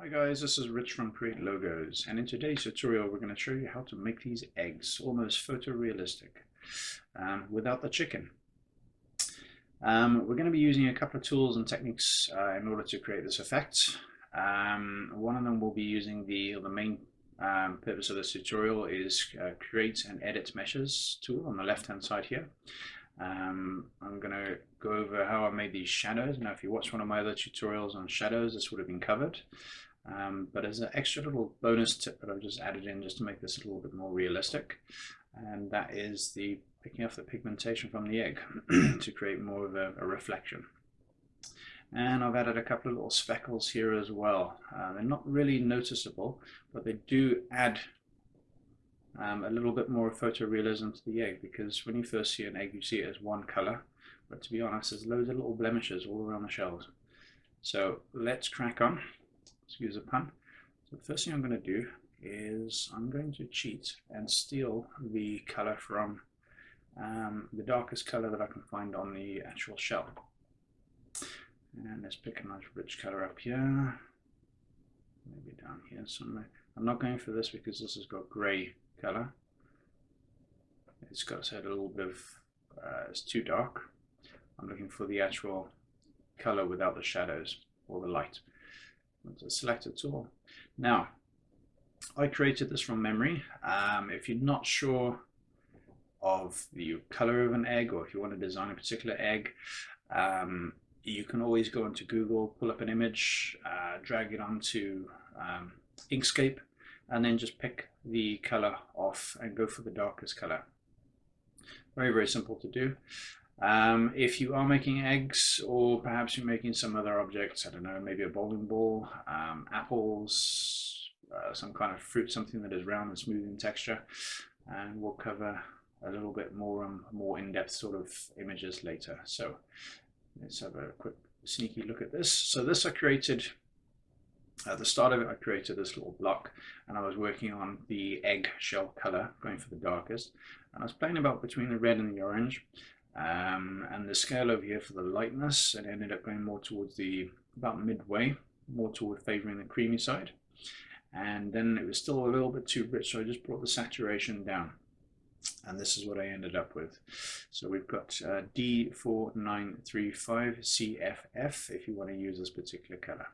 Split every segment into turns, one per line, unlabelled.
Hi guys, this is Rich from Create Logos, and in today's tutorial we're going to show you how to make these eggs almost photorealistic without the chicken. We're going to be using a couple of tools and techniques in order to create this effect. One of them will be using the main purpose of this tutorial is create and edit meshes tool on the left hand side here. I'm going to go over how I made these shadows. Now if you watch one of my other tutorials on shadows, this would have been covered. But as an extra little bonus tip that I've just added in just to make this a little bit more realistic, and that is the picking off the pigmentation from the egg to create more of a reflection. And I've added a couple of little speckles here as well. They're not really noticeable, but they do add a little bit more photorealism to the egg, because when you first see an egg you see it as one color, but to be honest there's loads of little blemishes all around the shells. So let's crack on. Excuse the pun. So the first thing I'm going to do is I'm going to cheat and steal the color from the darkest color that I can find on the actual shell. And let's pick a nice rich color up here, maybe down here somewhere. I'm not going for this because this has got gray color. It's got a little bit of, it's too dark. I'm looking for the actual color without the shadows or the light. Select a tool. Now, I created this from memory. If you're not sure of the color of an egg, or if you want to design a particular egg, you can always go into Google, pull up an image, drag it onto Inkscape, and then just pick the color off and go for the darkest color. Very, very simple to do. If you are making eggs, or perhaps you're making some other objects, I don't know, maybe a bowling ball, apples, some kind of fruit, something that is round and smooth in texture, and we'll cover a little bit more in-depth sort of images later. So let's have a quick sneaky look at this. So this I created, at the start of it I created this little block, and I was working on the egg shell color, going for the darkest, and I was playing about between the red and the orange. And the scale over here for the lightness, and ended up going more towards about midway, more toward favoring the creamy side. And then it was still a little bit too rich, so I just brought the saturation down, and this is what I ended up with. So we've got D4935CFF if you want to use this particular color.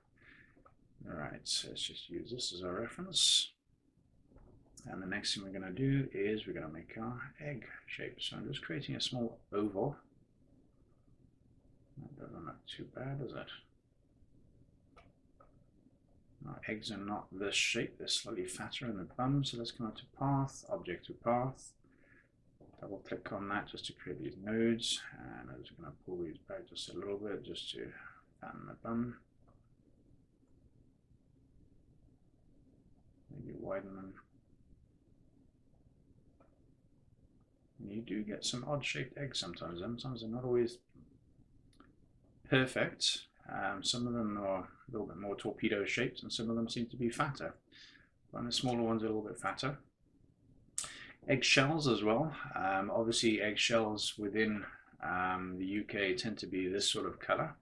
Alright, so let's just use this as our reference. And the next thing we're going to do is we're going to make our egg shape. So I'm just creating a small oval. That doesn't look too bad, does it? Our eggs are not this shape, they're slightly fatter in the bum. So let's come out to path, object to path. Double click on that just to create these nodes. And I'm just going to pull these back just a little bit just to fatten the bum. Maybe widen them. You do get some odd shaped eggs sometimes. Sometimes they're not always perfect. Some of them are a little bit more torpedo shaped, and some of them seem to be fatter. And the smaller ones are a little bit fatter. Eggshells as well. Obviously eggshells within the UK tend to be this sort of color,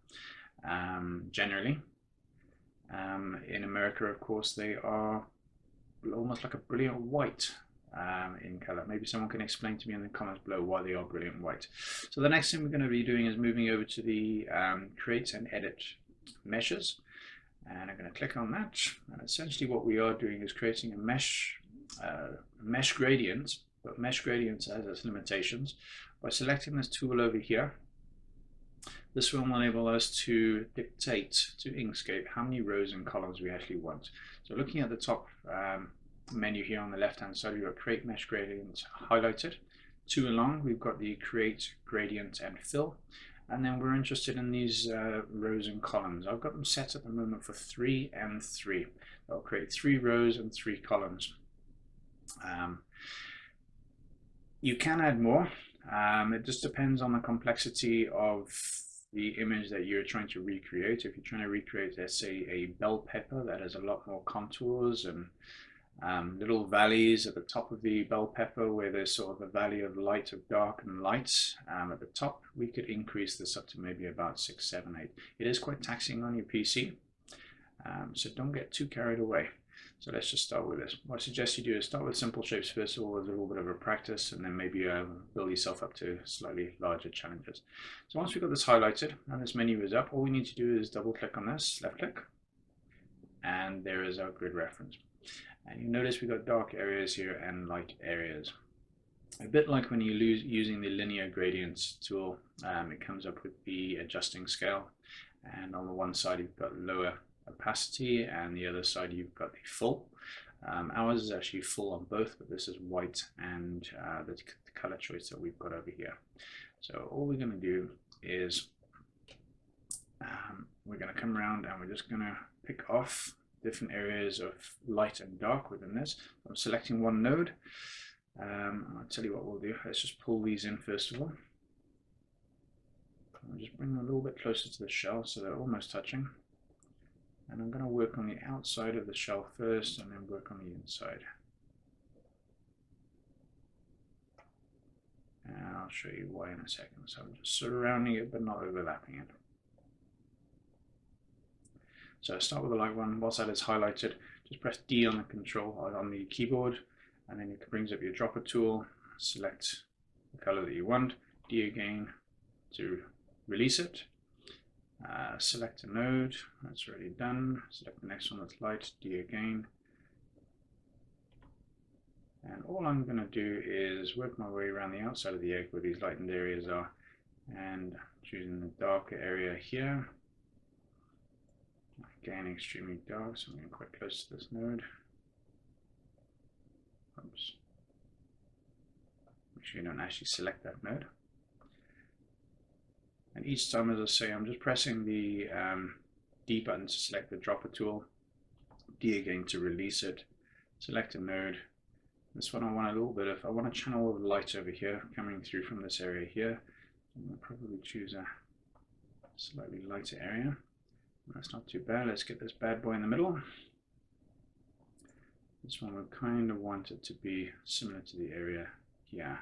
generally. In America, of course, they are almost like a brilliant white. In color. Maybe someone can explain to me in the comments below why they are brilliant white. So the next thing we're going to be doing is moving over to the create and edit meshes, and I'm going to click on that, and essentially what we are doing is creating a mesh gradient, but mesh gradients has its limitations. By selecting this tool over here, this will enable us to dictate to Inkscape how many rows and columns we actually want. So looking at the top menu here on the left hand side, we've got create mesh gradient highlighted. Two along we've got the create gradient and fill, and then we're interested in these rows and columns. I've got them set at the moment for 3 and 3. I'll create 3 rows and 3 columns. You can add more. It just depends on the complexity of the image that you're trying to recreate. If you're trying to recreate, let's say, a bell pepper that has a lot more contours and little valleys at the top of the bell pepper, where there's sort of a valley of light, of dark and light at the top, we could increase this up to maybe about 6, 7, 8. It is quite taxing on your PC, So don't get too carried away. So let's just start with this. What I suggest you do is start with simple shapes first of all, with a little bit of a practice, and then maybe build yourself up to slightly larger challenges. So once we've got this highlighted and this menu is up, all we need to do is double click on this, left click, and there is our grid reference. And you notice we've got dark areas here and light areas. A bit like when you're using the linear gradients tool, it comes up with the adjusting scale, and on the one side you've got lower opacity and the other side you've got the full. Ours is actually full on both, but this is white and the color choice that we've got over here. So all we're going to do is we're going to come around and we're just going to pick off different areas of light and dark within this. I'm selecting one node. I'll tell you what we'll do. Let's just pull these in first of all. I'll just bring them a little bit closer to the shell so they're almost touching. And I'm going to work on the outside of the shell first and then work on the inside. And I'll show you why in a second. So I'm just surrounding it but not overlapping it. So start with the light one. Once that is highlighted, just press D on the control on the keyboard, and then it brings up your dropper tool. Select the color that you want. D again to release it. Select a node, that's already done. Select the next one that's light, D again. And all I'm going to do is work my way around the outside of the egg where these lightened areas are, and choosing the darker area here. Again, extremely dark, so I'm getting quite close to this node. Oops. Make sure you don't actually select that node. And each time, as I say, I'm just pressing the D button to select the dropper tool, D again to release it, select a node. This one I want a little bit of, I want a channel of light over here coming through from this area here. I'm going to probably choose a slightly lighter area. That's not too bad. Let's get this bad boy in the middle. This one we kind of want it to be similar to the area here.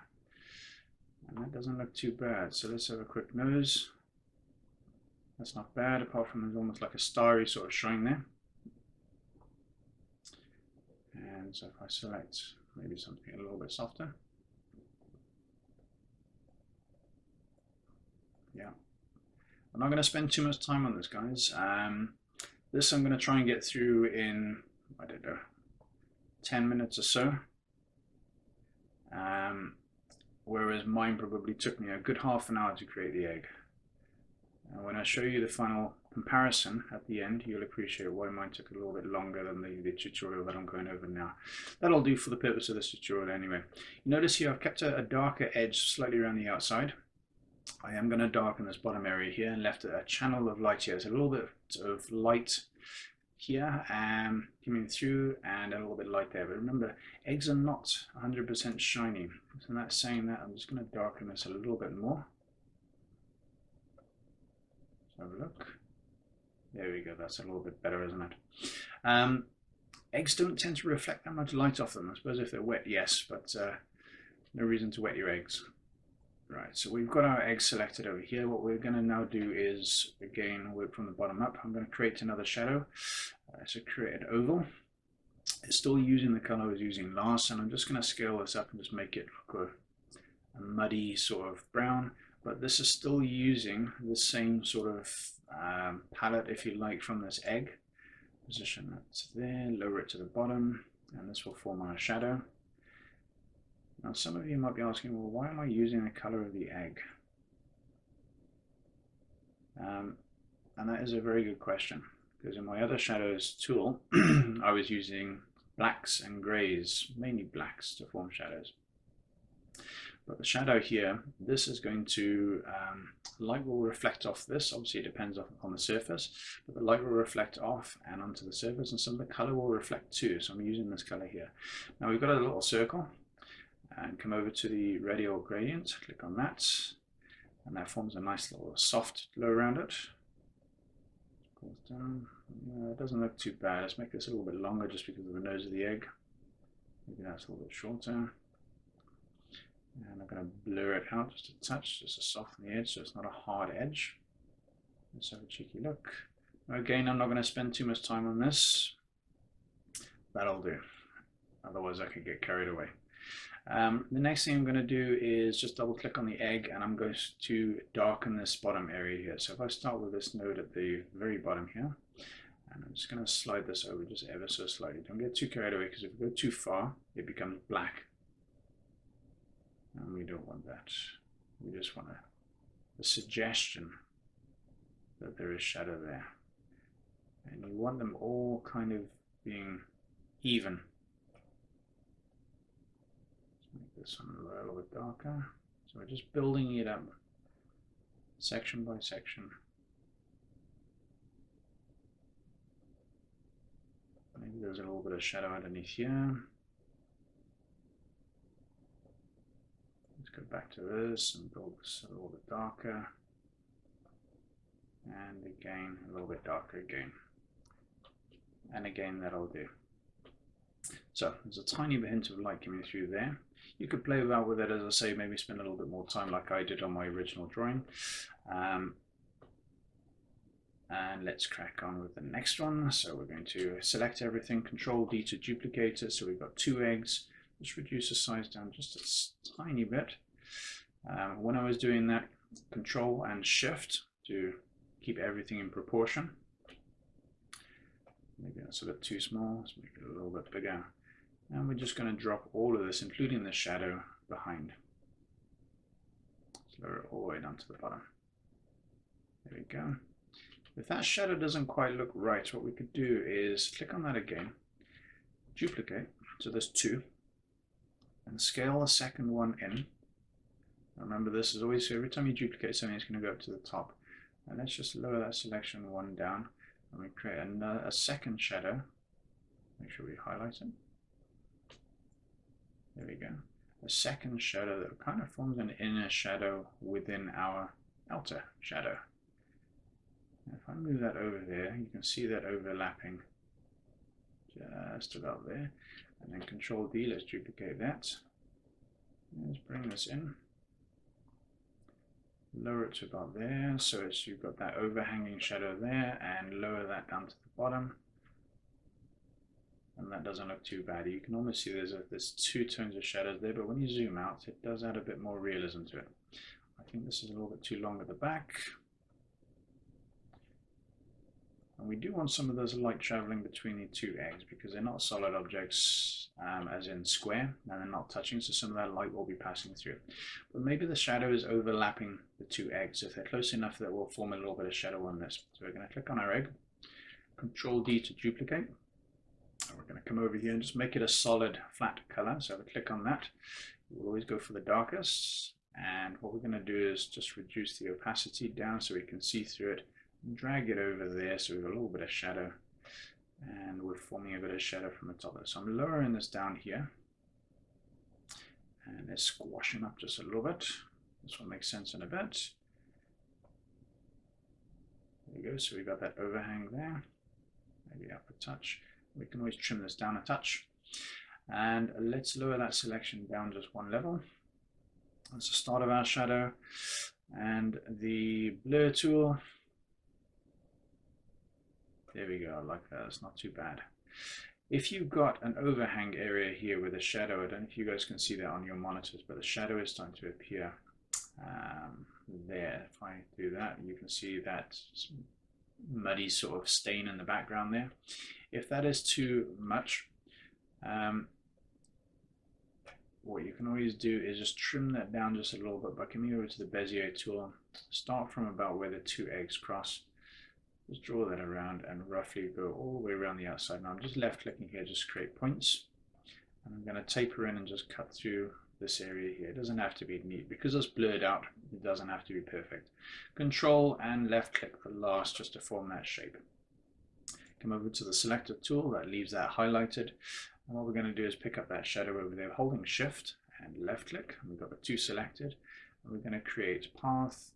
And that doesn't look too bad. So let's have a quick nose. That's not bad, apart from there's almost like a starry sort of shine there. And so if I select maybe something a little bit softer. Yeah. I'm not going to spend too much time on this, guys. This I'm going to try and get through in, I don't know, 10 minutes or so. Whereas mine probably took me a good half an hour to create the egg. When I show you the final comparison at the end, you'll appreciate why mine took a little bit longer than the tutorial that I'm going over now. That'll do for the purpose of this tutorial anyway. You notice here I've kept a darker edge slightly around the outside. I am going to darken this bottom area here and left a channel of light here. So a little bit of light here coming through and a little bit light there. But remember, eggs are not 100% shiny. So that's saying that I'm just going to darken this a little bit more. So have a look. There we go. That's a little bit better, isn't it? Eggs don't tend to reflect that much light off them. I suppose if they're wet, yes, but no reason to wet your eggs. Right, so we've got our eggs selected over here. What we're going to now do is, again, work from the bottom up. I'm going to create another shadow. So create an oval. It's still using the color I was using last, and I'm just going to scale this up and just make it look a muddy sort of brown. But this is still using the same sort of palette, if you like, from this egg. Position that there, lower it to the bottom, and this will form our shadow. Now some of you might be asking, well, why am I using the color of the egg? And that is a very good question, because in my other shadows tool, I was using blacks and grays, mainly blacks, to form shadows. But the shadow here, this is going to, light will reflect off this. Obviously it depends on the surface, but the light will reflect off and onto the surface, and some of the color will reflect too. So I'm using this color here. Now we've got a little circle, and come over to the Radial Gradient, click on that, and that forms a nice little soft glow around it. Pulls down. It doesn't look too bad. Let's make this a little bit longer just because of the nose of the egg. Maybe that's a little bit shorter. And I'm going to blur it out just a touch, just to soften the edge so it's not a hard edge. Let's have a cheeky look. Again, I'm not going to spend too much time on this. That'll do. Otherwise I could get carried away. The next thing I'm going to do is just double click on the egg, and I'm going to darken this bottom area here. So if I start with this node at the very bottom here, and I'm just going to slide this over just ever so slightly. Don't get too carried away, because if we go too far, it becomes black. And we don't want that. We just want a suggestion that there is shadow there. And you want them all kind of being even. Let's make this one a little bit darker. So we're just building it up section by section. Maybe there's a little bit of shadow underneath here. Let's go back to this and build this a little bit darker. And again, a little bit darker again. And again, that'll do. So there's a tiny bit hint of light coming through there. You could play about with it, as I say, maybe spend a little bit more time like I did on my original drawing. And let's crack on with the next one. So we're going to select everything, Control D to duplicate it. So we've got 2 eggs. Just reduce the size down just a tiny bit. When I was doing that, Control and Shift to keep everything in proportion. Maybe that's a bit too small. Let's make it a little bit bigger. And we're just going to drop all of this, including the shadow, behind. Let's lower it all the way down to the bottom. There we go. If that shadow doesn't quite look right, what we could do is click on that again, duplicate, so there's 2, and scale the second one in. Remember, this is always, every time you duplicate something, it's going to go up to the top. And let's just lower that selection 1 down, and we create a second shadow. Make sure we highlight it. There we go. A second shadow that kind of forms an inner shadow within our outer shadow. If I move that over there, you can see that overlapping just about there. And then Control D, let's duplicate that. Let's bring this in. Lower it to about there, so you've got that overhanging shadow there, and lower that down to the bottom. And that doesn't look too bad. You can almost see there's 2 tones of shadows there, but when you zoom out, it does add a bit more realism to it. I think this is a little bit too long at the back. And we do want some of those light traveling between the 2 eggs, because they're not solid objects, as in square, and they're not touching, so some of that light will be passing through. But maybe the shadow is overlapping the 2 eggs. If they're close enough, that will form a little bit of shadow on this. So we're going to click on our egg, Control D to duplicate. And we're going to come over here and just make it a solid flat color. So if I click on that, we'll always go for the darkest. And what we're going to do is just reduce the opacity down so we can see through it. Drag it over there so we've got a little bit of shadow, and we're forming a bit of shadow from the top. So I'm lowering this down here, and it's squashing up just a little bit. This will make sense in a bit. There you go. So we've got that overhang there, maybe up a touch. We can always trim this down a touch, and let's lower that selection down just 1 level. That's the start of our shadow, and the blur tool. There we go, I like that, it's not too bad. If you've got an overhang area here with a shadow, I don't know if you guys can see that on your monitors, but the shadow is starting to appear there. If I do that, you can see that muddy sort of stain in the background there. If that is too much, what you can always do is just trim that down just a little bit by coming over to the Bezier tool. Start from about where the 2 eggs cross. Just draw that around and roughly go all the way around the outside. Now I'm just left clicking here, just create points. And I'm going to taper in and just cut through this area here. It doesn't have to be neat. Because it's blurred out, it doesn't have to be perfect. Control and left click for last just to form that shape. Come over to the selector tool, that leaves that highlighted. And what we're going to do is pick up that shadow over there, holding shift and left click. And we've got the 2 selected. And we're going to create path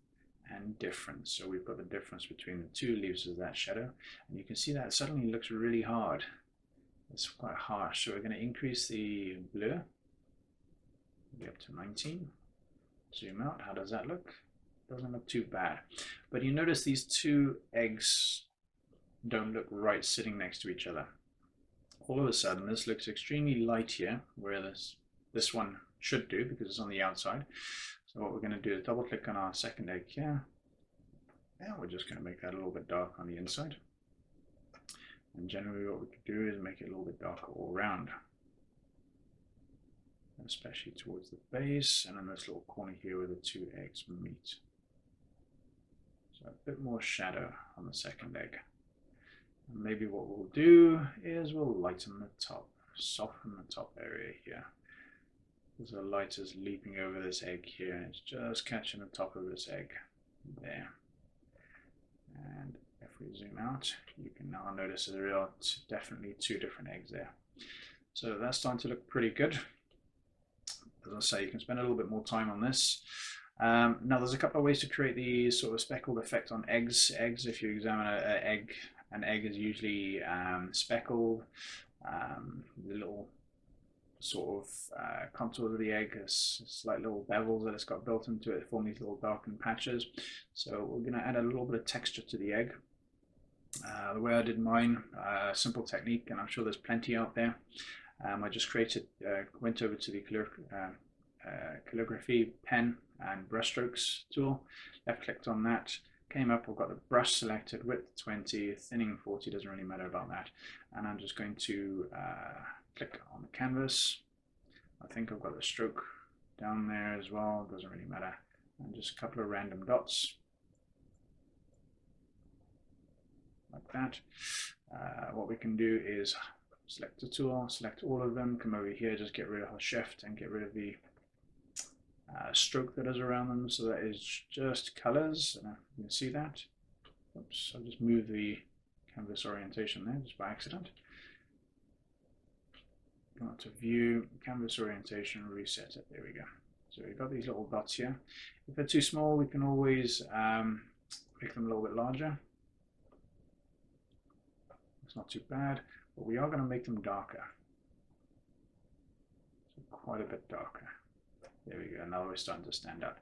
and difference. So we've got the difference between the 2, leaves us that shadow. And you can see that suddenly looks really hard. It's quite harsh. So we're going to increase the blur. Maybe up to 19. Zoom out. How does that look? Doesn't look too bad. But you notice these 2 eggs don't look right sitting next to each other. All of a sudden this looks extremely light here, where this one should do because it's on the outside. So what we're going to do is double click on our second egg here, and we're just going to make that a little bit dark on the inside. And generally what we could do is make it a little bit darker all around, especially towards the base and in this little corner here where the two eggs meet. So a bit more shadow on the second egg. And maybe what we'll do is we'll lighten the top, soften the top area here. As the light is leaping over this egg here, and it's just catching the top of this egg there. And if we zoom out, you can now notice there are definitely two different eggs there. So that's starting to look pretty good. As I say, you can spend a little bit more time on this. Now there's a couple of ways to create the sort of speckled effect on eggs. If you examine an egg is usually speckled. The little sort of contours of the egg, it's like little bevels that it's got built into it, form these little darkened patches. So we're going to add a little bit of texture to the egg. The way I did mine, simple technique, and I'm sure there's plenty out there. I just went over to the calligraphy pen and brushstrokes tool, left clicked on that, came up, I've got the brush selected, width 20, thinning 40, doesn't really matter about that, and I'm just going to click on the canvas. I think I've got the stroke down there as well, doesn't really matter, and just a couple of random dots like that. What we can do is select the tool, select all of them, come over here, just get rid of the shift and get rid of the stroke that is around them, so that is just colors. You can see that. Oops, I'll just move the canvas orientation there just by accident. Go to view, canvas orientation, reset it. There we go. So we've got these little dots here. If they're too small, we can always make them a little bit larger. It's not too bad, but we are going to make them darker. So quite a bit darker. There we go, now we're starting to stand out.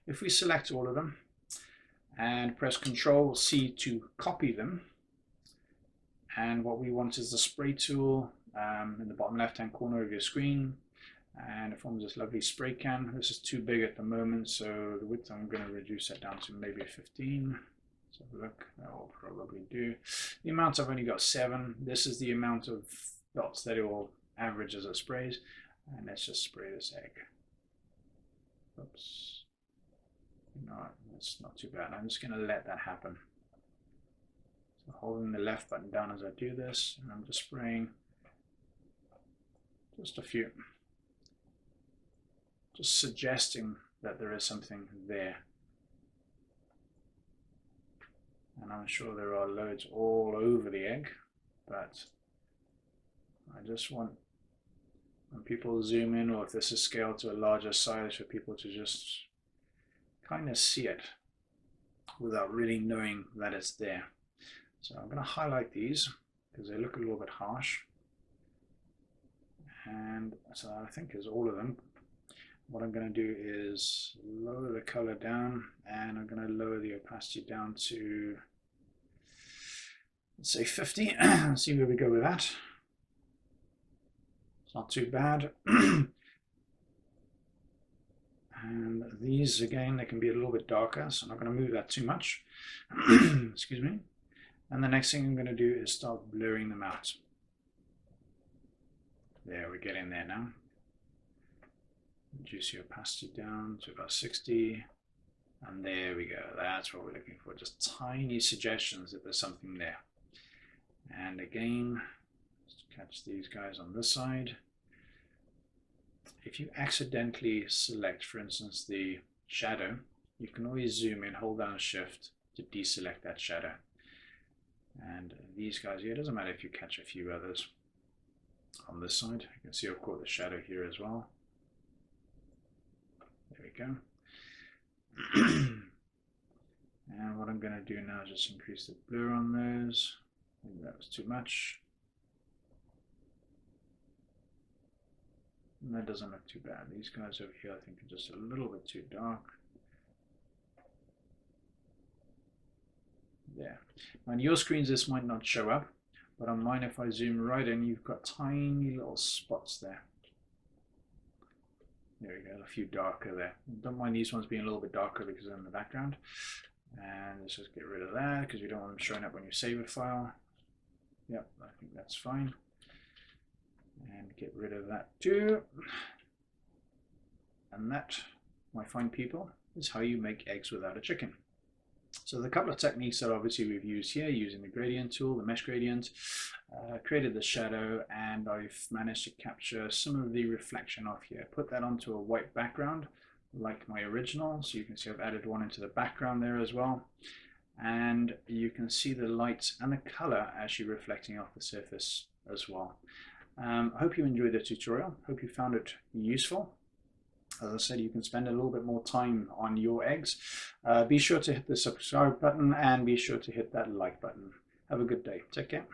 If we select all of them and press Ctrl C to copy them, and what we want is the spray tool in the bottom left hand corner of your screen, and it forms this lovely spray can. This is too big at the moment, so the width I'm going to reduce that down to maybe 15. Let's have a look, that will probably do. The amount I've only got 7. This is the amount of dots that it will average as it sprays, and let's just spray this egg. Oops. No, that's not too bad. I'm just going to let that happen. So holding the left button down as I do this, and I'm just spraying just a few. Just suggesting that there is something there. And I'm sure there are loads all over the egg, but I just want, when people zoom in, or if this is scaled to a larger size, for people to just kind of see it without really knowing that it's there. So I'm going to highlight these because they look a little bit harsh, and so I think is all of them. What I'm going to do is lower the color down, and I'm going to lower the opacity down to, let's say 50. See where we go with that. Not too bad. And these again, they can be a little bit darker, so I'm not going to move that too much. Excuse me. And the next thing I'm going to do is start blurring them out. There, we're getting there now. Reduce the opacity down to about 60. And there we go. That's what we're looking for. Just tiny suggestions that there's something there. And again, just catch these guys on this side. If you accidentally select, for instance, the shadow, you can always zoom in, hold down Shift to deselect that shadow. And these guys here, it doesn't matter if you catch a few others on this side. You can see I've caught the shadow here as well. There we go. And what I'm going to do now is just increase the blur on those. I think that was too much. And that doesn't look too bad. These guys over here I think are just a little bit too dark. there. On your screens this might not show up, but on mine if I zoom right in, you've got tiny little spots there. There we go, a few darker there. Don't mind these ones being a little bit darker because they're in the background. And let's just get rid of that because we don't want them showing up when you save a file. Yep, I think that's fine. And get rid of that too. And that, my fine people, is how you make eggs without a chicken. So the couple of techniques that obviously we've used here, using the gradient tool, the mesh gradient, created the shadow, and I've managed to capture some of the reflection off here. Put that onto a white background like my original. So you can see I've added one into the background there as well. And you can see the light and the color actually reflecting off the surface as well. I hope you enjoyed the tutorial. Hope you found it useful. As I said, you can spend a little bit more time on your eggs. Be sure to hit the subscribe button and be sure to hit that like button. Have a good day. Take care.